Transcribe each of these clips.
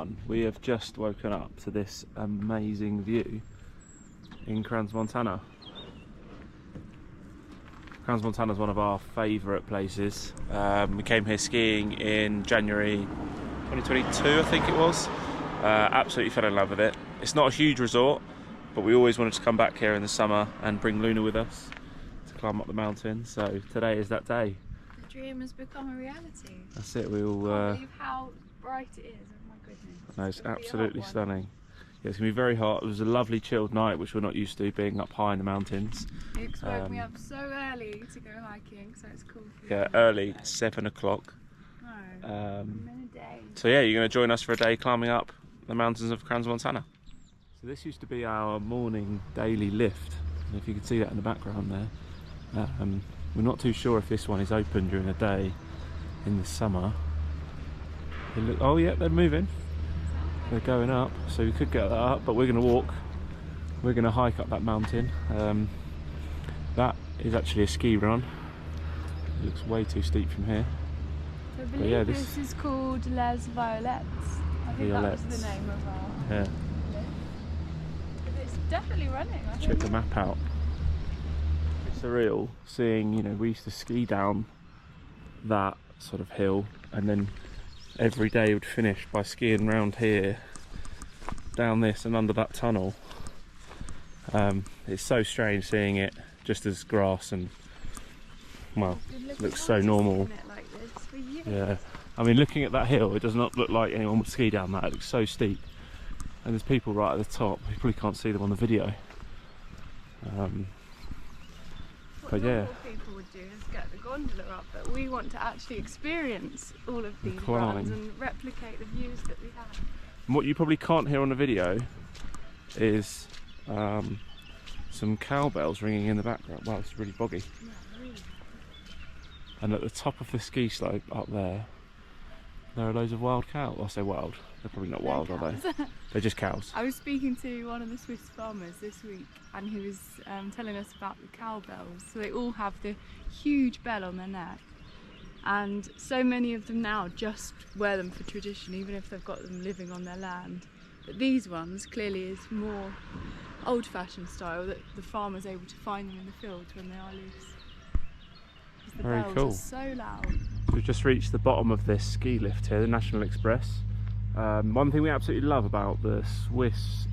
everyone. We have just woken up to this amazing view in Crans-Montana. Crans-Montana is one of our favourite places. We came here skiing in January 2022, I think it was. Absolutely fell in love with it. It's not a huge resort, but we always wanted to come back here in the summer and bring Luna with us to climb up the mountain. So today is that day. The dream has become a reality. That's it. We all. I can't believe how bright it is. Oh my goodness. No, it's absolutely stunning. Yeah, it's gonna be very hot. It was a lovely chilled night, which we're not used to, being up high in the mountains. Luke's woke me up so early to go hiking, so it's cool. Yeah, early, 7 o'clock. No, so yeah, you're going to join us for a day climbing up the mountains of Crans-Montana. So this used to be our morning daily lift, and if you can see that in the background there. We're not too sure if this one is open during the day in the summer. Oh yeah, they're moving. They're going up, so we could get that up, but we're going to walk. We're going to hike up that mountain. That is actually a ski run. It looks way too steep from here. I believe this is called Les Violettes. I think that was the name of our lift. It's definitely running. Check the map out. It's surreal seeing, you know, we used to ski down that sort of hill, and then every day would finish by skiing round here, down this and under that tunnel. It's so strange seeing it just as grass, and well, it looks so normal. Yeah, I mean, looking at that hill, it does not look like anyone would ski down that. It looks so steep, and there's people right at the top. You probably can't see them on the video. But yeah, what people would do is get the gondola up, but we want to actually experience all of these runs and replicate the views that we have. And what you probably can't hear on the video is some cowbells ringing in the background. Wow, it's really boggy. Yeah, really. And at the top of the ski slope up there are loads of wild cows. I say wild, they're probably not wild, are they? They're just cows. I was speaking to one of the Swiss farmers this week, and he was telling us about the cowbells. So they all have the huge bell on their neck, and so many of them now just wear them for tradition, even if they've got them living on their land. But these ones clearly is more old-fashioned style, that the farmer's able to find them in the fields when they are loose. The Very bells cool. are so loud. We've just reached the bottom of this ski lift here, the National Express. One thing we absolutely love about the Swiss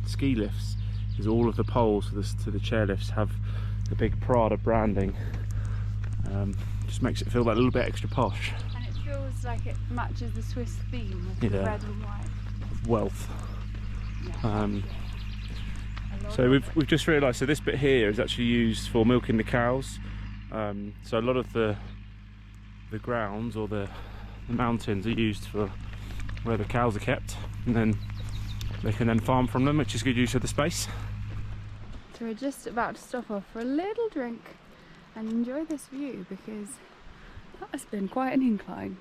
ski lifts is all of the poles to the chairlifts have the big Prada branding. Just makes it feel like a little bit extra posh. And it feels like it matches the Swiss theme with the red and white. Wealth. Yeah. So we've just realised, so this bit here is actually used for milking the cows. So a lot of the grounds or the mountains are used for where the cows are kept, and then they can then farm from them, which is good use of the space. So we're just about to stop off for a little drink and enjoy this view, because that has been quite an incline.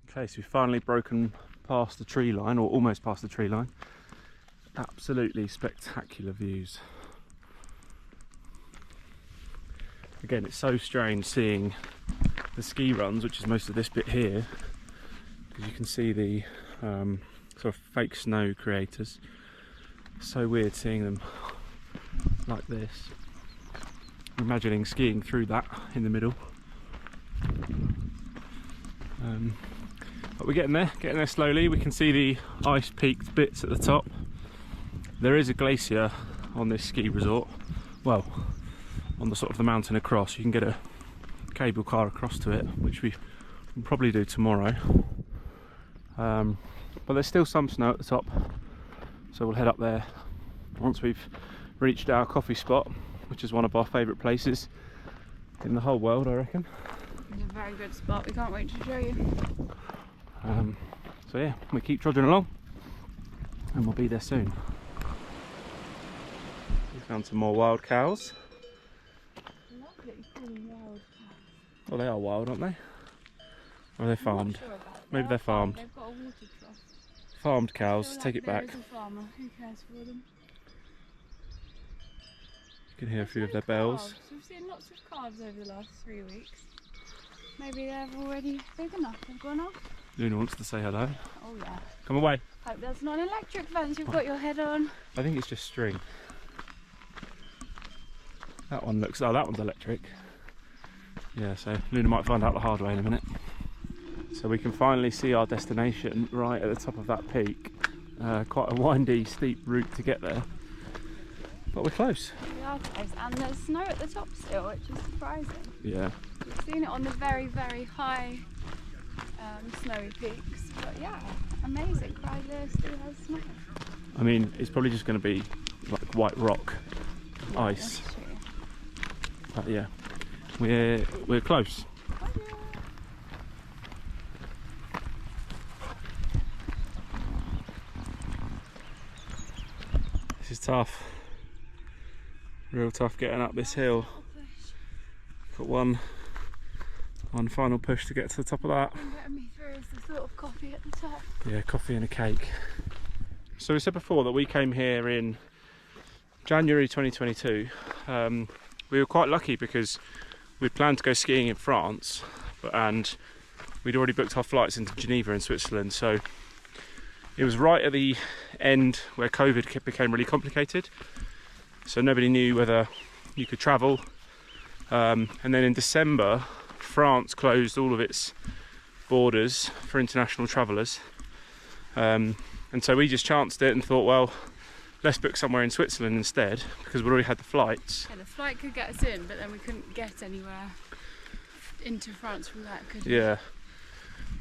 Okay, so we've finally broken past the tree line, or almost past the tree line. Absolutely spectacular views. Again, it's so strange seeing the ski runs, which is most of this bit here, because you can see the sort of fake snow creators. So weird seeing them like this. Imagining skiing through that in the middle. But we're getting there slowly. We can see the ice-peaked bits at the top. There is a glacier on this ski resort. Well, on the sort of the mountain across. You can get a cable car across to it, which we will probably do tomorrow. But there's still some snow at the top, so we'll head up there once we've reached our coffee spot, which is one of our favourite places in the whole world, I reckon. It's a very good spot, we can't wait to show you. So yeah, we keep trudging along and we'll be there soon. We found some more wild cows. Lovely, wild cows. Well, they are wild, aren't they? Or are they farmed? Sure Maybe they're farmed. They've got a water trough. Farmed cows, take it back. There is a farmer. Who cares for them? You can hear a few of their bells. We've seen lots of calves over the last 3 weeks. Maybe they're already big enough. They've gone off. Luna wants to say hello. Oh yeah. Come away. Hope that's not an electric fence you've got your head on. I think it's just string. That one looks, oh that one's electric. Yeah, so Luna might find out the hard way in a minute. So we can finally see our destination right at the top of that peak. Quite a windy, steep route to get there. But we're close. We are close, and there's snow at the top still, which is surprising. Yeah. We've seen it on the very, very high snowy peaks, but yeah, amazing. Chrysler still has snow. I mean, it's probably just going to be like white rock, ice. That's true. But yeah, we're close. This is tough. Real tough getting up this hill. Got one final push to get to the top of that. And getting me through is the thought of coffee at the top. Yeah, coffee and a cake. So we said before that we came here in January 2022. We were quite lucky because we'd planned to go skiing in France, and we'd already booked our flights into Geneva in Switzerland. So it was right at the end where COVID became really complicated. So nobody knew whether you could travel. And then in December, France closed all of its borders for international travellers. And so we just chanced it and thought, well, let's book somewhere in Switzerland instead, because we already had the flights. Yeah, the flight could get us in, but then we couldn't get anywhere into France from that, could we? Yeah.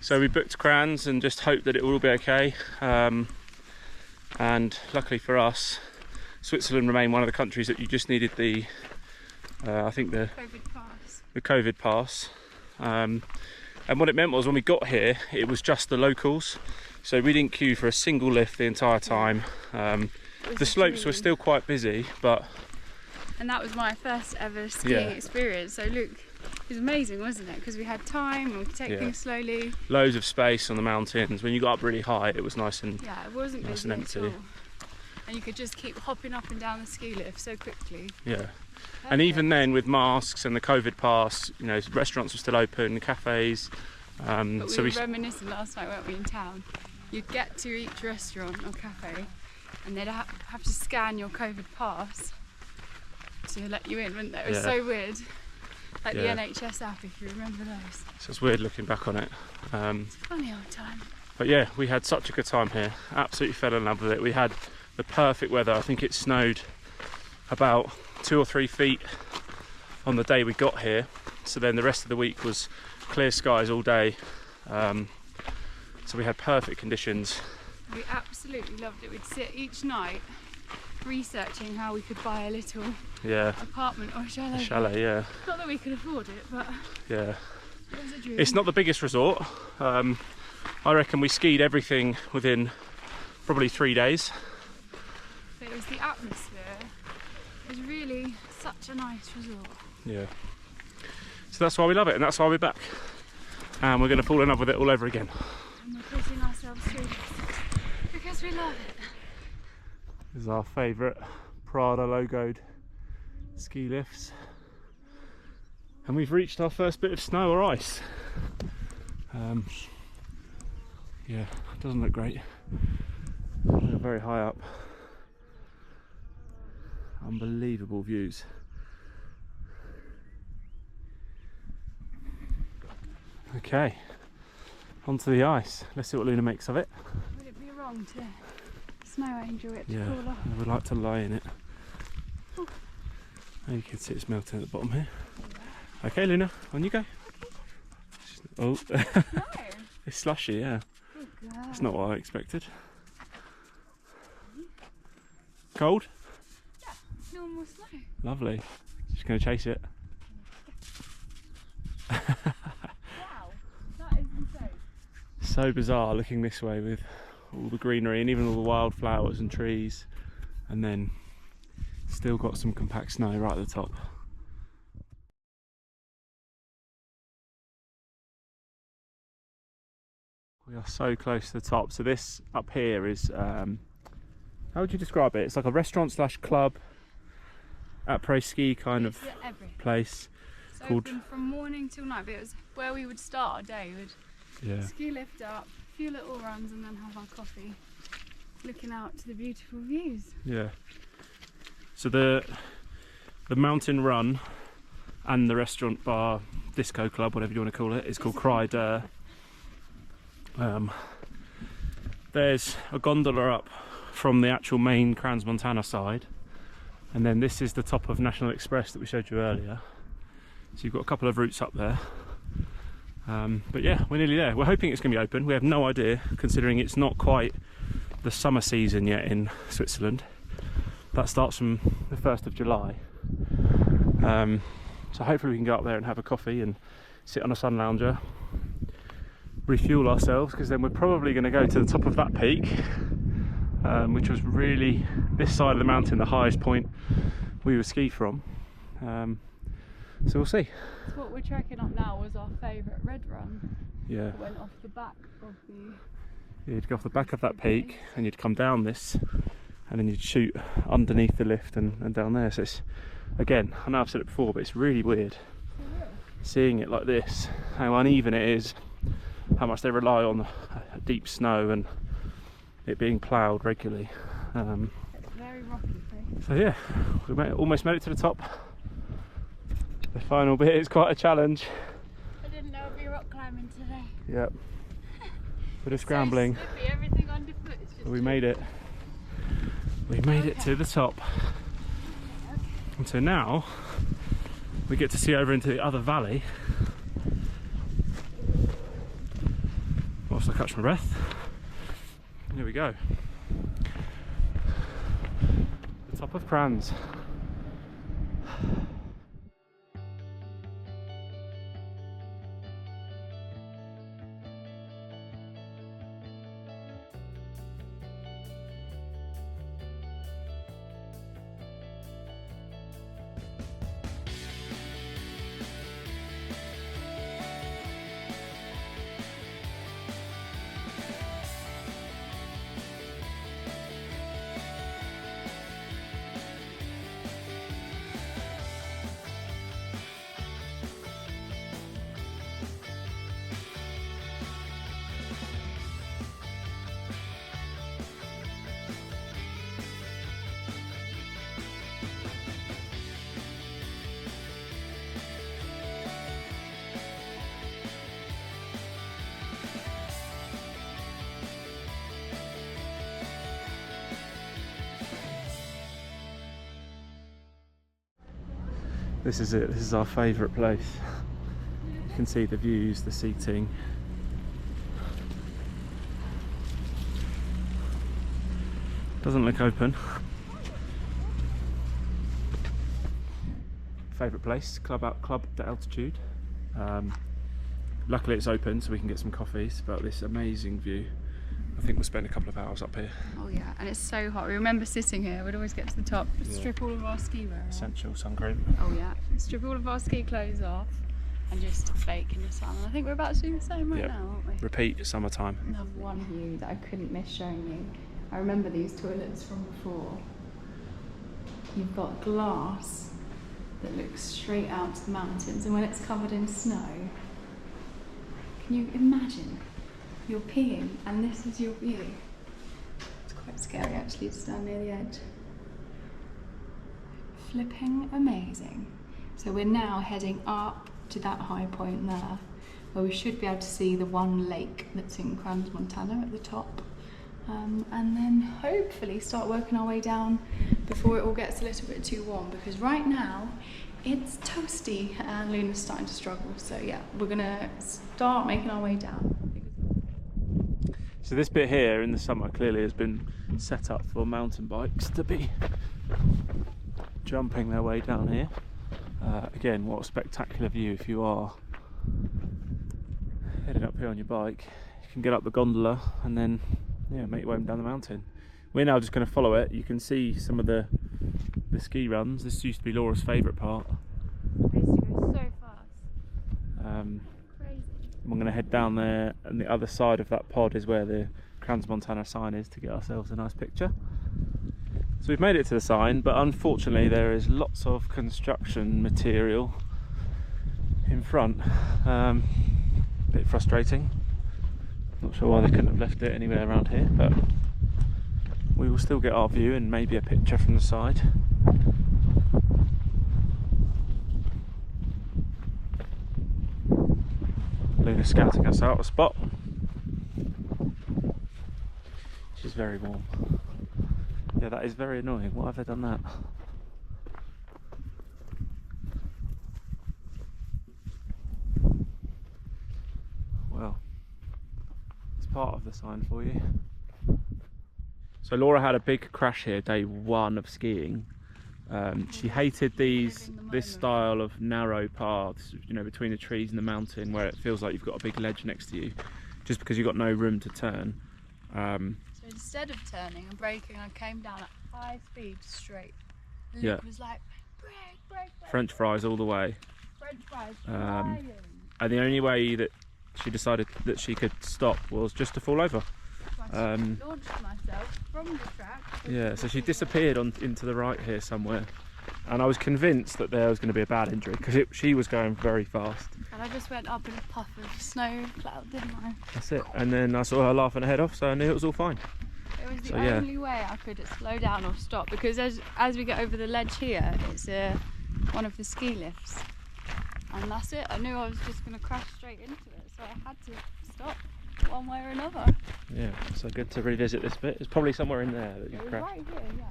So we booked Crans and just hoped that it would all be okay. And luckily for us, Switzerland remained one of the countries that you just needed the, I think the COVID pass. And what it meant was when we got here, it was just the locals. So we didn't queue for a single lift the entire time. The slopes were still quite busy, but... And that was my first ever skiing experience. So look, it was amazing, wasn't it? Because we had time and we could take things slowly. Loads of space on the mountains. When you got up really high, it was nice and it wasn't nice busy and empty. at all. And you could just keep hopping up and down the ski lift so quickly. Yeah. Perfect. And even then, with masks and the COVID pass, you know, restaurants were still open, cafes. But we were reminiscing last night, weren't we, in town? You'd get to each restaurant or cafe, and they'd have to scan your COVID pass to let you in, wouldn't they? It was so weird. Like the NHS app, if you remember those. So it's weird looking back on it. It's a funny old time. But yeah, we had such a good time here. Absolutely fell in love with it. We had the perfect weather. I think it snowed about 2 or 3 feet on the day we got here. So then the rest of the week was clear skies all day. So we had perfect conditions. We absolutely loved it. We'd sit each night researching how we could buy a little apartment or chalet. A chalet, yeah. Not that we could afford it, but yeah, it was a dream. It's not the biggest resort. I reckon we skied everything within probably 3 days. But it was the atmosphere. It was really such a nice resort. Yeah. So that's why we love it, and that's why we're back. And we're going to fall in love with it all over again. And we're putting ourselves through this because we love it. This is our favourite Prada logoed ski lifts. And we've reached our first bit of snow or ice. Yeah, it doesn't look great. We're very high up. Unbelievable views. Okay, onto the ice. Let's see what Luna makes of it. Would it be wrong to snow angel it to fall off? I would like to lie in it. Oh, you can see it's melting at the bottom here. Okay, Luna, on you go. Oh, No. It's slushy, yeah. Good girl. That's not what I expected. Cold? Yeah, normal snow. Lovely. Just going to chase it. Wow, that is insane. So bizarre looking this way with all the greenery and even all the wildflowers and trees, and then still got some compact snow right at the top. We are so close to the top. So this up here is, how would you describe it? It's like a restaurant slash club, après ski kind of Everything. place. It's open from morning till night, but it was where we would start our day. We'd ski lift up, a few little runs, and then have our coffee, looking out to the beautiful views. Yeah. So the mountain run and the restaurant bar disco club, whatever you want to call it, is called Cry d'Ur. There's a gondola up from the actual main Crans-Montana side, and then this is the top of National Express that we showed you earlier. So you've got a couple of routes up there. But yeah, we're nearly there. We're hoping it's going to be open. We have no idea, considering it's not quite the summer season yet in Switzerland. That starts from the 1st of July. So hopefully we can go up there and have a coffee and sit on a sun lounger, refuel ourselves, because then we're probably going to go to the top of that peak, which was really this side of the mountain, the highest point we would ski from. So we'll see. So what we're trekking up now was our favourite red run. Yeah. It went off the back of the... You'd go off the back of that peak and you'd come down this, and then you'd shoot underneath the lift and down there. So it's, again, I know I've said it before, but it's really weird seeing it like this, how uneven it is, how much they rely on deep snow and it being ploughed regularly. It's very rocky place. So yeah, we almost made it to the top. The final bit is quite a challenge. I didn't know it'd be rock climbing today. Yep. Bit of scrambling. So slippy, everything underfoot is just... We made it. We made it to the top. Okay. And so now we get to see over into the other valley. Whilst I catch my breath. Here we go. The top of Crans. This is it, this is our favourite place. You can see the views, the seating. Doesn't look open. Favourite place, club at altitude. Luckily it's open so we can get some coffees, but this amazing view. I think we'll spend a couple of hours up here. Oh yeah, and it's so hot. We remember sitting here, we'd always get to the top, strip all of our ski wear off. Essential sun cream. Oh yeah, strip all of our ski clothes off and just bake in the sun. And I think we're about to do the same right now, aren't we? Repeat summertime. Another one view that I couldn't miss showing you. I remember these toilets from before. You've got glass that looks straight out to the mountains, and when it's covered in snow, can you imagine? You're peeing and this is your view. It's quite scary actually to stand near the edge. Flipping amazing. So we're now heading up to that high point there, where we should be able to see the one lake that's in Crans-Montana at the top. And then hopefully start working our way down before it all gets a little bit too warm, because right now it's toasty and Luna's starting to struggle. So yeah, we're gonna start making our way down. So this bit here in the summer clearly has been set up for mountain bikes to be jumping their way down here. Again, what a spectacular view. If you are heading up here on your bike, you can get up the gondola and then make your way down the mountain. We're now just going to follow it. You can see some of the ski runs. This used to be Laura's favourite part. I used to go so fast. Crazy. We're going to head down there, and the other side of that pod is where the Crans-Montana sign is, to get ourselves a nice picture. So we've made it to the sign, but unfortunately there is lots of construction material in front. Bit frustrating. Not sure why they couldn't have left it anywhere around here, but we will still get our view and maybe a picture from the side. Luna's scouting us out a spot. She's very warm. Yeah, that is very annoying. Why have they done that? Well, it's part of the sign for you. So Laura had a big crash here day one of skiing. She hated this style of narrow paths, you know, between the trees and the mountain, where it feels like you've got a big ledge next to you, just because you've got no room to turn. So instead of turning and braking, I came down at high speed straight. Luke was like, brake, brake, brake. French fries all the way. French fries flying. And the only way that she decided that she could stop was just to fall over. I launched myself from the track. Yeah, so she disappeared into the right here somewhere, and I was convinced that there was going to be a bad injury because she was going very fast. And I just went up in a puff of snow cloud, didn't I? That's it. And then I saw her laughing her head off, so I knew it was all fine. It was the only way I could slow down or stop, because as we get over the ledge here, it's one of the ski lifts, and that's it. I knew I was just going to crash straight into it, so I had to stop one way or another. Yeah, so good to revisit this bit. It's probably somewhere in there that you crashed. Right here, yeah.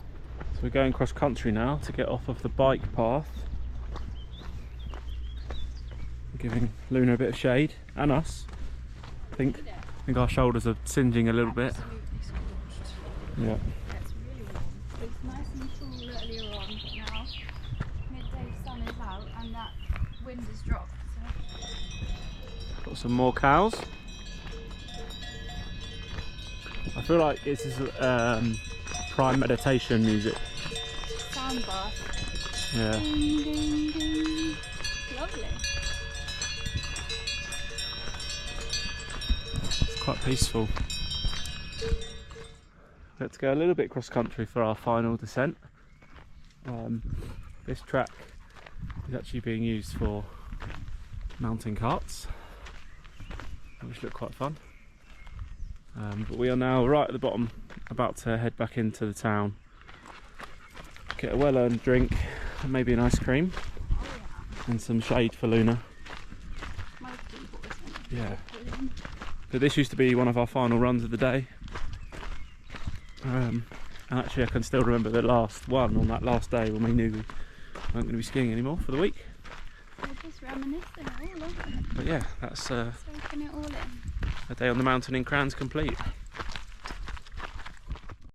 So we're going cross country now to get off of the bike path. Giving Luna a bit of shade, and us. I think our shoulders are singeing a little bit. Absolutely scorched. Yeah. It's really warm. It's nice and cool earlier on, but now midday sun is out and that wind has dropped. So. Got some more cows. I feel like this is prime meditation music. Sound bath. Yeah. Ding, ding, ding. Lovely. It's quite peaceful. Let's go a little bit cross country for our final descent. This track is actually being used for mountain carts, which look quite fun. But we are now right at the bottom, about to head back into the town, get a well-earned drink and maybe an ice cream and some shade for Luna. Yeah. But this used to be one of our final runs of the day. And actually I can still remember the last one on that last day when we knew we weren't going to be skiing anymore for the week. We're just reminiscing all of it. But yeah, that's Soaking it all in. a day on the mountain in Crans complete.